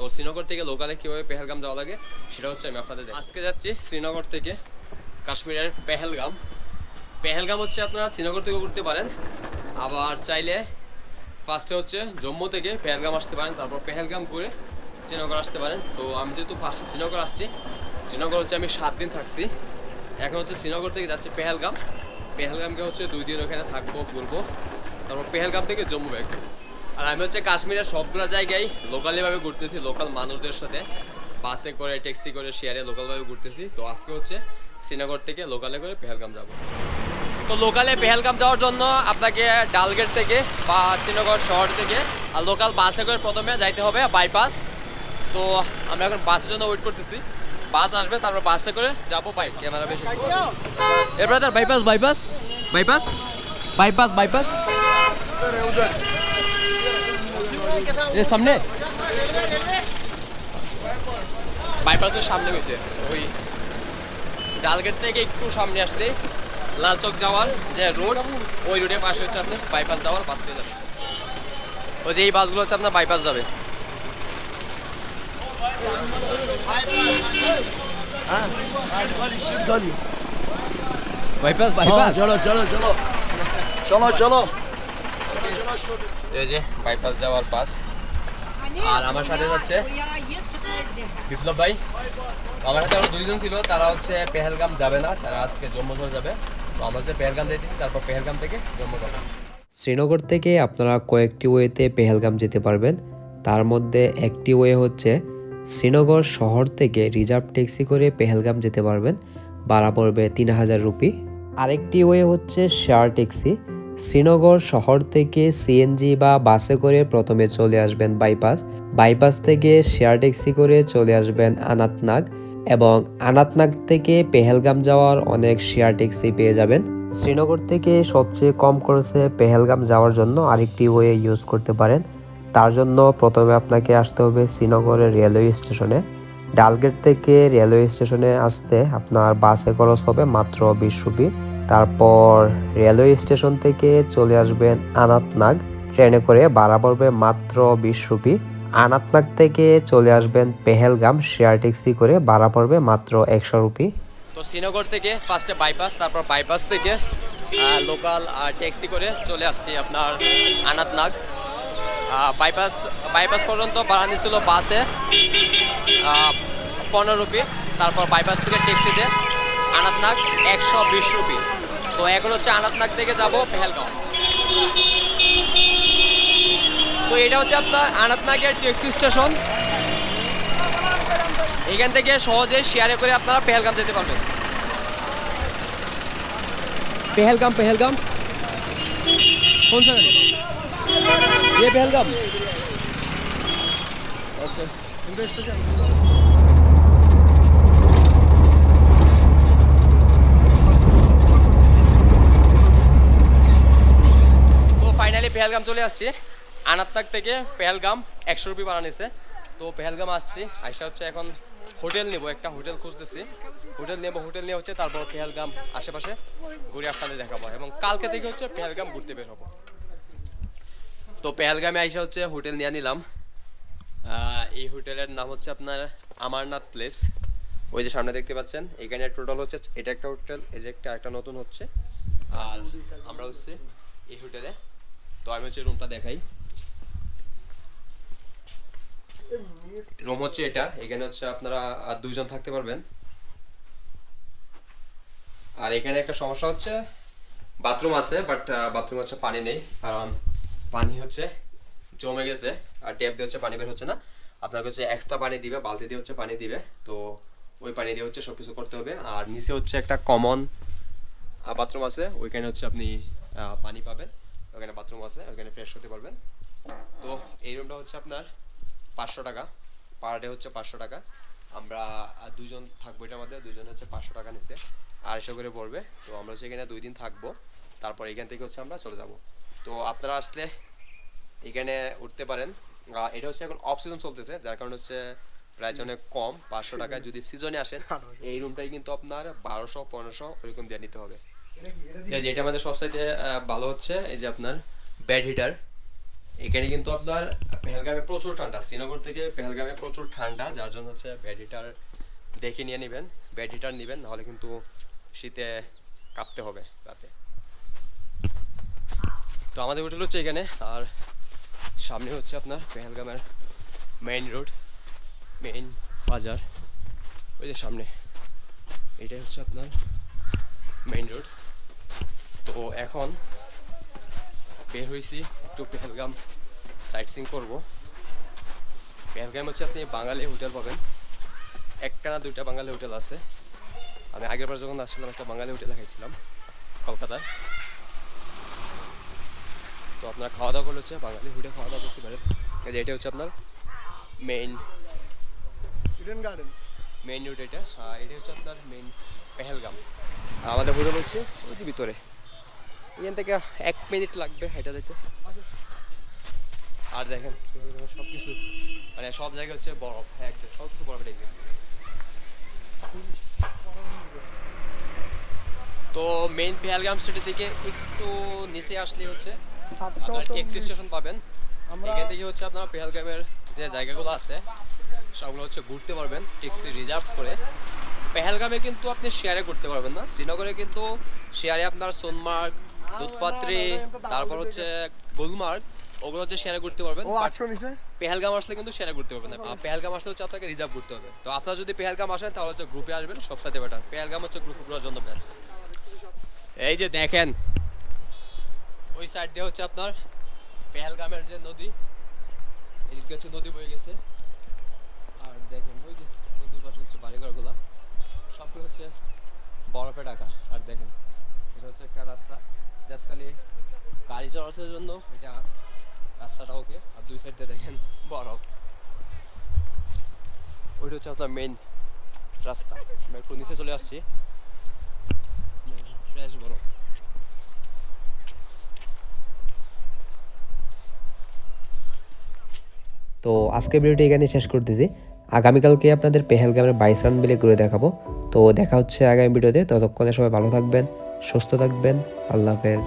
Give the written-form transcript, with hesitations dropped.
তো শ্রীনগর থেকে লোকালে কিভাবে পেহেলগাম যাওয়া লাগে সেটা হচ্ছে আমি আপনাদের আজকে যাচ্ছি শ্রীনগর থেকে কাশ্মীরের পেহেলগাম। পেহেলগাম হচ্ছে আপনারা শ্রীনগর থেকে ঘুরতে পারেন, আবার চাইলে ফার্স্টে হচ্ছে জম্মু থেকে পেহেলগাম আসতে পারেন, তারপর পেহেলগাম করে শ্রীনগর আসতে পারেন। তো আমি যেহেতু ফার্স্টে শ্রীনগর আসছি, শ্রীনগর হচ্ছে আমি 7 দিন থাকছি। এখন হচ্ছে শ্রীনগর থেকে যাচ্ছি পেহেলগাম। পেহেলগামকে হচ্ছে 2 দিন ওখানে থাকবো, ঘুরবো, তারপর পেহেলগাম থেকে জম্মু ব্যাক। আর আমি হচ্ছে কাশ্মীরের সবগুলো জায়গায় লোকালিভাবে ঘুরতেছি, লোকাল মানুষদের সাথে বাসে করে, ট্যাক্সি করে, শেয়ারে লোকালভাবে ঘুরতেছি। তো আজকে হচ্ছে শ্রীনগর থেকে লোকালে করে পেহেলগাম যাব। তো লোকালে পেহেলগাম যাওয়ার জন্য আপনাকে ডালগেট থেকে বা শ্রীনগর শহর থেকে আর লোকাল বাসে করে প্রথমে যাইতে হবে বাইপাস। তো আমরা এখন বাসের জন্য ওয়েট করতেছি, বাস আসবে, তারপর বাসে করে যাবো। বাইক ক্যামেরা বেশি এ brother, bypass bypass bypass bypass bypass এর সামনে, বাইপাসের সামনে হইতে ওই ডালগেট থেকে একটু সামনে আসতে লাল চক যাওয়ার যে রোড, ওই রোডের পাশে হচ্ছে আপনি বাইপাস যাওয়ার বাস পেয়ে যাবেন। ওই যে এই বাসগুলো হচ্ছে আপনার বাইপাস যাবে। বাইপাস বাইপাস চলো চলো চলো চলো চলো এই যে বাইপাস যাওয়ার বাস। আর আমার সাথে যাচ্ছে বিপ্লব ভাই, আমার সাথে আরো 2 জন ছিল, তারা হচ্ছে পেহেলগাম যাবে না, তারা আজকে জম্মু চলে যাবে। তো আমরা হচ্ছে পেহেলগাম যাইতেছি, তারপর পেহেলগাম থেকে জম্মু যাবো। শ্রীনগর থেকে আপনারা কয়েকটি ওয়েতে পেহেলগাম যেতে পারবেন। তার মধ্যে একটি ওয়ে হচ্ছে শ্রীনগর শহর থেকে রিজার্ভ ট্যাক্সি করে পেহেলগাম যেতে পারবেন, ভাড়া পড়বে 3000 রুপি। আরেকটি ওয়ে হচ্ছে শেয়ার ট্যাক্সি। শ্রীনগর শহর থেকে সিএনজি বা বাসে করে প্রথমে চলে আসবেন বাইপাস, বাইপাস থেকে শেয়ার ট্যাক্সি করে চলে আসবেন আনাতনাগ, এবং আনাতনাগ থেকে পেহেলগাম যাওয়ার অনেক শেয়ার ট্যাক্সি পেয়ে যাবেন। শ্রীনগর থেকে সবচেয়ে কম খরচে পেহেলগাম যাওয়ার জন্য আরেকটি ওয়ে ইউজ করতে পারেন। তার জন্য প্রথমে আপনাকে আসতে হবে শ্রীনগরের রেলওয়ে স্টেশনে। ডালগেট থেকে রেলওয়ে স্টেশনে আসতে আপনার বাসে খরচ হবে মাত্র 20 রুপি। তারপর রেলওয়ে স্টেশন থেকে চলে আসবেন আনাতনাগ, ট্রেনে করে ভাড়া পড়বে মাত্র 20 রুপি। আনাতনাগ থেকে চলে আসবেন পেহেলগাম, শেয়ার ট্যাক্সি করে ভাড়া পড়বে মাত্র 100 রুপি। তো শ্রীনগর থেকে ফার্স্টে বাইপাস, তারপর বাইপাস থেকে লোকাল ট্যাক্সি করে চলে আসছি আপনার আনাতনাগ। বাইপাস বাইপাস পর্যন্ত ভাড়া নিয়েছিল বাসে 15 রুপি, তারপর বাইপাস থেকে ট্যাক্সিতে আনাতনাগ 120 রুপি। তো এখন হচ্ছে আনাতনাগ থেকে যাব পেহেলগাম। তো এটা হচ্ছে আপনার আনাতনাগের ট্যাক্সি স্টেশন। এখান থেকে সহজে শেয়ারে করে আপনারা পেহেলগাম যেতে পারবেন। পেহেলগাম পেহেলগাম কোন জায়গা? ये पहलगाम। अच्छा তো ফাইনালি পেহেলগাম চলে আসছি। আনাতনাগ থেকে পেহেলগাম 100 রুপি ভাড়া নিছে। তো পেহেলগাম আসছি, আইসা হচ্ছে এখন হোটেল নেবো, একটা হোটেল খুঁজতেছি। হোটেল নিয়ে হচ্ছে তারপর পেহেলগাম আশেপাশে ঘুরে আপনাদের দেখাবো, এবং কালকে থেকে হচ্ছে পেহেলগাম ঘুরতে বের হবো। তো পেহেলগামে আইসা হচ্ছে হোটেল নিয়ে নিলাম। এই হোটেলের নাম হচ্ছে আপনার আমারনাথ প্লেস। ওই যে সামনে দেখতে পাচ্ছেন, এখানে টোটাল হচ্ছে এটা একটা হোটেল, এই যে একটা নতুন হচ্ছে। আর আমরা হচ্ছে এই হোটেলে। তো আমি হচ্ছে রুমটা দেখাই। রুম হচ্ছে এটা, এখানে হচ্ছে আপনারা 2 জন থাকতে পারবেন। আর এখানে একটা সমস্যা হচ্ছে, বাথরুম আছে বাট বাথরুম হচ্ছে পানি নেই, কারণ পানি হচ্ছে জমে গেছে আর ট্যাপ দিয়ে হচ্ছে পানি বের হচ্ছে না। আপনাকে হচ্ছে এক্সট্রা পানি দিবে, বালতি দিয়ে হচ্ছে পানি দিবে। তো ওই পানি দিয়ে হচ্ছে সবকিছু করতে হবে। আর নিচে হচ্ছে একটা কমন বাথরুম আছে, ওইখানে হচ্ছে আপনি পানি পাবেন, ওখানে বাথরুম আছে, ওইখানে ফ্রেশ হতে পারবেন। তো এই রুমটা হচ্ছে আপনার 500 টাকা পার ডে, হচ্ছে 500 টাকা। আমরা 2 জন থাকবো, এটার মধ্যে 2 জন হচ্ছে 500 টাকা নিচে 250 করে পড়বে। তো আমরা হচ্ছে এখানে 2 দিন থাকবো, তারপর এখান থেকে হচ্ছে আমরা চলে যাব। তো আপনারা আসলে এখানে উঠতে পারেন। এটা হচ্ছে এখন অফ সিজন চলতেছে, যার কারণে হচ্ছে প্রাইস অনেক কম, 500 টাকায়। যদি সিজনে আসেন এই রুমটাই কিন্তু আপনার 1200-1500 ওইরকম দিয়ে নিতে হবে। এটা আমাদের সবসাইতে ভালো হচ্ছে, এই যে আপনার বেড হিটার, এখানে কিন্তু আপনার পেহেলগামে প্রচুর ঠান্ডা, শ্রীনগর থেকে পেহেলগামে প্রচুর ঠান্ডা, যার জন্য হচ্ছে ব্যাড দেখে নিয়ে নেবেন, ব্যাড হিটার নেবেন, নাহলে কিন্তু শীতে কাঁপতে হবে রাতে। তো আমাদের হোটেল হচ্ছে এখানে, আর সামনে হচ্ছে আপনার পেহেলগামের মেইন রোড, মেইন বাজার, ওই যে সামনে এটাই হচ্ছে আপনার মেইন রোড। তো এখন বের হয়েছি একটু পেহেলগাম সাইট সিং করবো। পেহেলগাম হচ্ছে আপনি বাঙালি হোটেল পাবেন, একটা না দুইটা বাঙালি হোটেল আছে। আমি আগের বার যখন আসছিলাম একটা বাঙালি হোটেলে খাইছিলাম কলকাতায়। তো আপনার খাওয়া দাওয়া করলে হচ্ছে বাঙালি হোটেলে খাওয়া দাওয়া করতে পারেন। এটা হচ্ছে আপনার মেইন মেইন রোড, এটা হচ্ছে আপনার মেইন পেহেলগাম। আমাদের হোটেল হচ্ছে ওই যে ভিতরে, এখান থেকে 1 মিনিট লাগবে এটা যেতে। আর দেখেন সব কিছু মানে সব জায়গায় হচ্ছে বরফ, একদম সব কিছু বরফে ঢেকে গেছে। তো মেইন পেহেলগাম সিটি থেকে একটু নিচে আসলে হচ্ছে আপনার ট্যাক্সি স্টেশন পাবেন। এখান থেকে হচ্ছে আপনার পেহেলগামের যে জায়গাগুলো আছে সবগুলো হচ্ছে ঘুরতে পারবেন ট্যাক্সি রিজার্ভ করে। পেহেলগামে কিন্তু আপনি শেয়ারে করতে পারবেন না, শ্রীনগরে কিন্তু শেয়ারে আপনার সোনমার্গ, দুধপাত্রি, তারপর হচ্ছে গুলমার্গ, ওগুলো হচ্ছে শেয়ারে ঘুরতে পারবেন। পেহেলগাম আসলে কিন্তু শেয়ারে ঘুরতে পারবেন না, পেহেলগাম আসলে হচ্ছে আপনাকে রিজার্ভ করতে হবে। তো আপনারা যদি পেহেলগাম আসেন তাহলে হচ্ছে গ্রুপে আসবেন, সবসাথে বেটার। পেহেলগাম হচ্ছে গ্রুপে ঘোরার জন্য বেস্ট। এই যে দেখেন ওই সাইড দিয়ে হচ্ছে আপনার পেহেলগামের যে নদী, এদিকে হচ্ছে নদী বয়ে গেছে। আর দেখেন ওই যে নদীর পাশে হচ্ছে বাড়িঘরগুলা, সবগুলো হচ্ছে বরফে ঢাকা। আর দেখেন এটা হচ্ছে একটা রাস্তা, জাস্ট খালি গাড়ি চলাচলের জন্য এটা রাস্তাটা ওকে। আর দুই সাইড দিয়ে দেখেন বরফ, ওইটা হচ্ছে আপনার মেইন রাস্তা। আমি একটু নিচে চলে আসছি, ফ্রেশ বরফ। তো আজকের ভিডিওটি এখানে শেষ করতেছি। আগামীকালকে আপনাদের পেহেলগামের 22 রান মিলে ঘুরে দেখাবো। তো দেখা হচ্ছে আগামী ভিডিওতে, ততক্ষণে সবাই ভালো থাকবেন, সুস্থ থাকবেন, আল্লাহ হাফেজ।